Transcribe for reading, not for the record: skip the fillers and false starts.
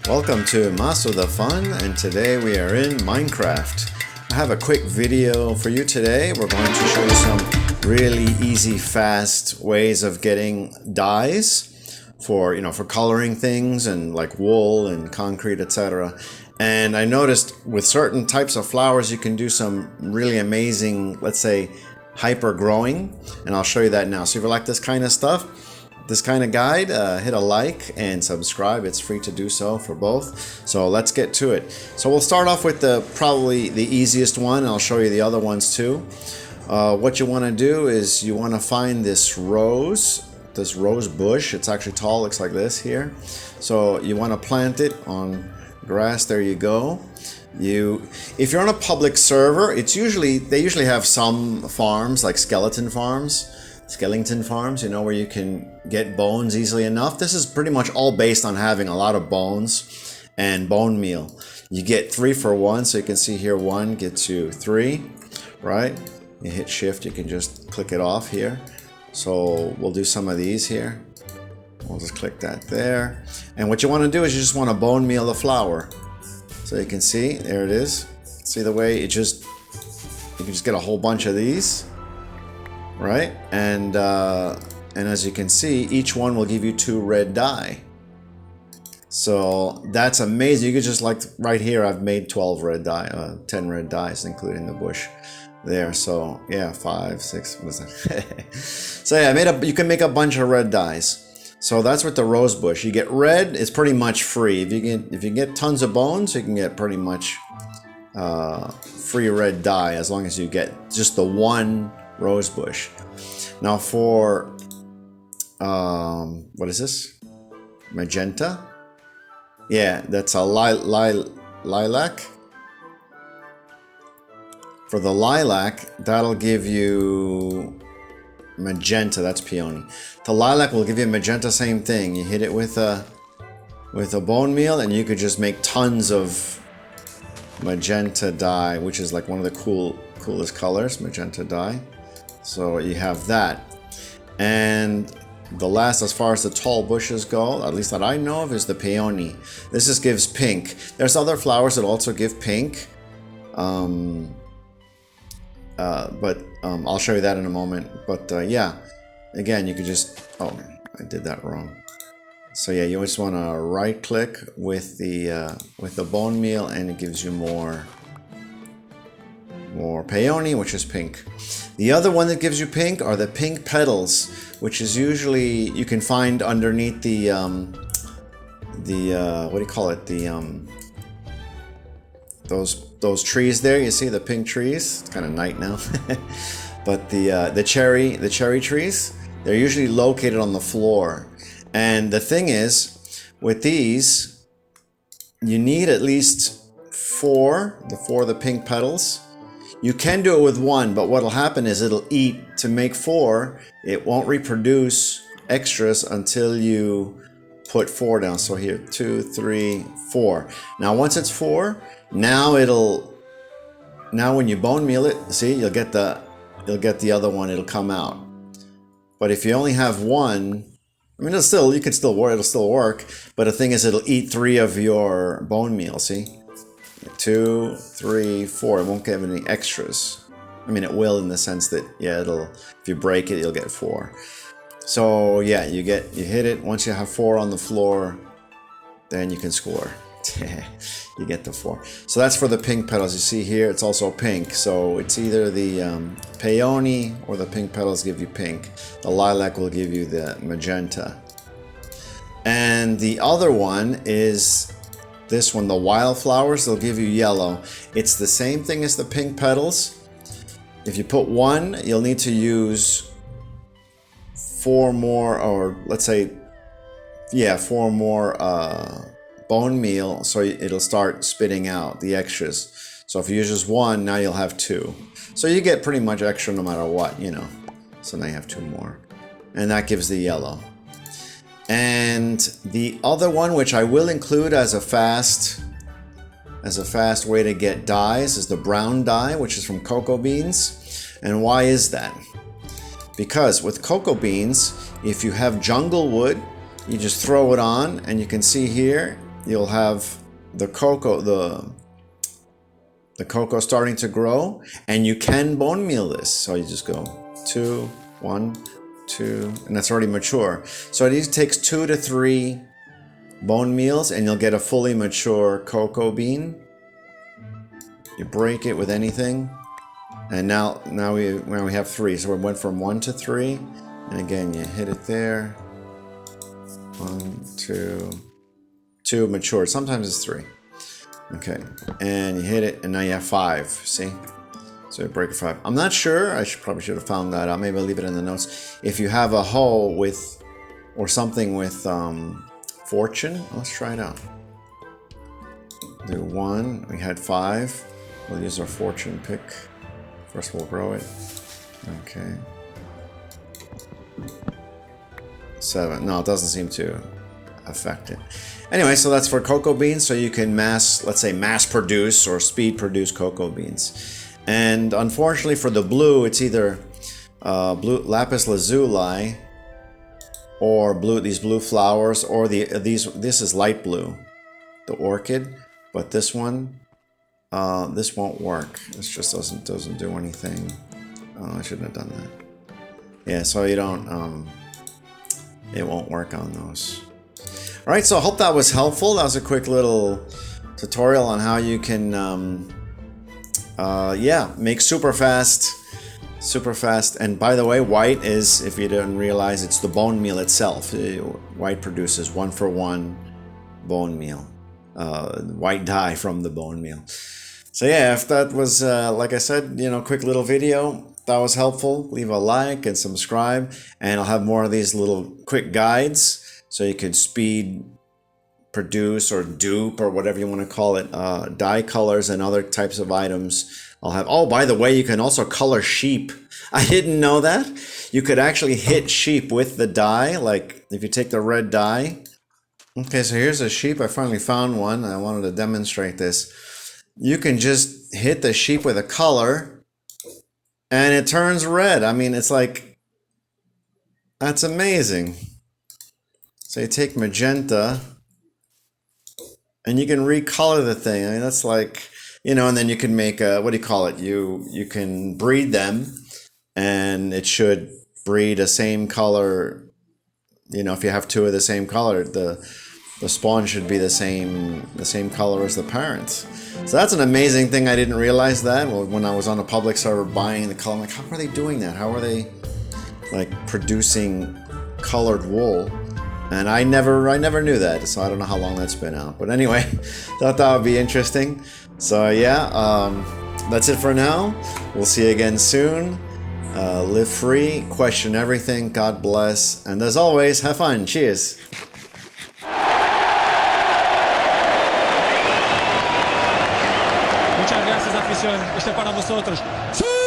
Welcome to Master the Fun, and today we are in Minecraft. I have a quick video for you today. We're going to show you some really easy, fast ways of getting dyes for coloring things and like wool and concrete, etc. And I noticed with certain types of flowers, you can do some really amazing, let's say, hyper growing, and I'll show you that now. So if you like this kind of stuff, this kind of guide, hit a like and subscribe. It's free to do so for both. So let's get to it. So we'll start off with probably the easiest one, and I'll show you the other ones too. What you want to do is you want to find this rose bush. It's actually tall, looks like this here. So you want to plant it on grass. There you go. If you're on a public server, they usually have some farms like skeleton farms, where you can get bones easily enough. This is pretty much all based on having a lot of bones and bone meal. You get 3 for 1, so you can see here 1 gets you 3, right? You hit shift, you can just click it off here. So we'll do some of these here. We'll just click that there. And what you want to do is you just want to bone meal the flour. So you can see, there it is. See the way you can just get a whole bunch of these. Right, and as you can see, each one will give you 2 red dye. So that's amazing. You could just, like right here, I've made 12 red dye, 10 red dyes, including the bush there. So yeah, 5, 6. What is that? So yeah, you can make a bunch of red dyes. So that's with the rose bush. You get red, it's pretty much free. If you get tons of bones, you can get pretty much free red dye as long as you get just the one rose bush. Now for what is this? Magenta? Yeah, that's a lilac. For the lilac, that'll give you magenta. That's peony. The lilac will give you magenta. Same thing. You hit it with a bone meal, and you could just make tons of magenta dye, which is like one of the coolest colors, magenta dye. So you have that. And the last, as far as the tall bushes go, at least that I know of, is the peony. This just gives pink. There's other flowers that also give pink. But I'll show you that in a moment. But yeah, again, you could just, oh, I did that wrong. So yeah, you just want to right click with the bone meal, and it gives you more peony, which is pink. The other one that gives you pink are the pink petals, which is usually you can find underneath the what do you call it, those trees there. You see the pink trees. It's kind of night now. But the cherry trees, they're usually located on the floor. And the thing is, with these, you need at least 4 of the pink petals. You can do it with 1, but what'll happen is it'll eat to make 4. It won't reproduce extras until you put 4 down. So here, 2, 3, 4. Now once it's 4, now when you bone meal it, see, you'll get the other one. It'll come out. But if you only have 1, I mean, it'll still work. But the thing is, it'll eat 3 of your bone meal. See. 2, 3, 4. It won't give any extras. I mean, it will in the sense that, yeah, if you break it, you'll get 4. So yeah, you hit it. Once you have 4 on the floor, then you can score. You get the 4. So that's for the pink petals. You see here, it's also pink. So it's either the peony or the pink petals give you pink. The lilac will give you the magenta. And the other one is this one, the wildflowers, they'll give you yellow. It's the same thing as the pink petals. If you put 1, you'll need to use 4 more, or let's say, yeah, 4 more bone meal, so it'll start spitting out the extras. So if you use just 1, now you'll have 2. So you get pretty much extra no matter what, So now you have 2 more. And that gives the yellow. And the other one, which I will include as a fast way to get dyes, is the brown dye, which is from cocoa beans. And why is that? Because with cocoa beans, if you have jungle wood, you just throw it on, and you can see here, you'll have the cocoa, the cocoa starting to grow, and you can bone meal this. So you just go 2, 1, 2, and that's already mature. So it takes 2 to 3 bone meals, and you'll get a fully mature cocoa bean. You break it with anything, and now we have 3. So we went from 1 to 3, and again you hit it there. 1, 2, 2 matured. Sometimes it's 3. Okay, and you hit it, and now you have 5. See? So you break it 5. I'm not sure. I probably should have found that out. Maybe I'll leave it in the notes. If you have a hoe with, or something with fortune, let's try it out. Do 1. We had 5. We'll use our fortune pick. First, we'll grow it. Okay. 7. No, it doesn't seem to affect it. Anyway, so that's for cocoa beans. So you can let's say mass produce or speed produce cocoa beans. And unfortunately for the blue, it's either blue lapis lazuli or these blue flowers, or this is light blue, the orchid. But this one, this won't work. This just doesn't do anything. Oh, I shouldn't have done that. Yeah, so you don't. It won't work on those. All right, so I hope that was helpful. That was a quick little tutorial on how you can, make super fast. And by the way, white is, if you didn't realize, it's the bone meal itself. White produces 1-for-1 bone meal, white dye from the bone meal. So yeah, if that was, like I said, quick little video, that was helpful, leave a like and subscribe, and I'll have more of these little quick guides so you can speed produce or dupe or whatever you want to call it, dye colors and other types of items. I'll have, oh, by the way, you can also color sheep. I didn't know that. You could actually hit sheep with the dye, like if you take the red dye. Okay, so here's a sheep. I finally found one. I wanted to demonstrate this. You can just hit the sheep with a color and it turns red. I mean, it's like, that's amazing. So you take magenta and you can recolor the thing. I mean, that's like, and then you can make a, what do you call it? You can breed them, and it should breed a same color. If you have 2 of the same color, the spawn should be the same color as the parents. So that's an amazing thing. I didn't realize that. Well, when I was on a public server buying the color, I'm like, how are they doing that? How are they like producing colored wool? And I never knew that, so I don't know how long that's been out. But anyway, thought that would be interesting. So yeah, that's it for now. We'll see you again soon. Live free, question everything, God bless, and as always, have fun. Cheers. Muchas gracias, afición. Este es para vosotros. ¡Sí!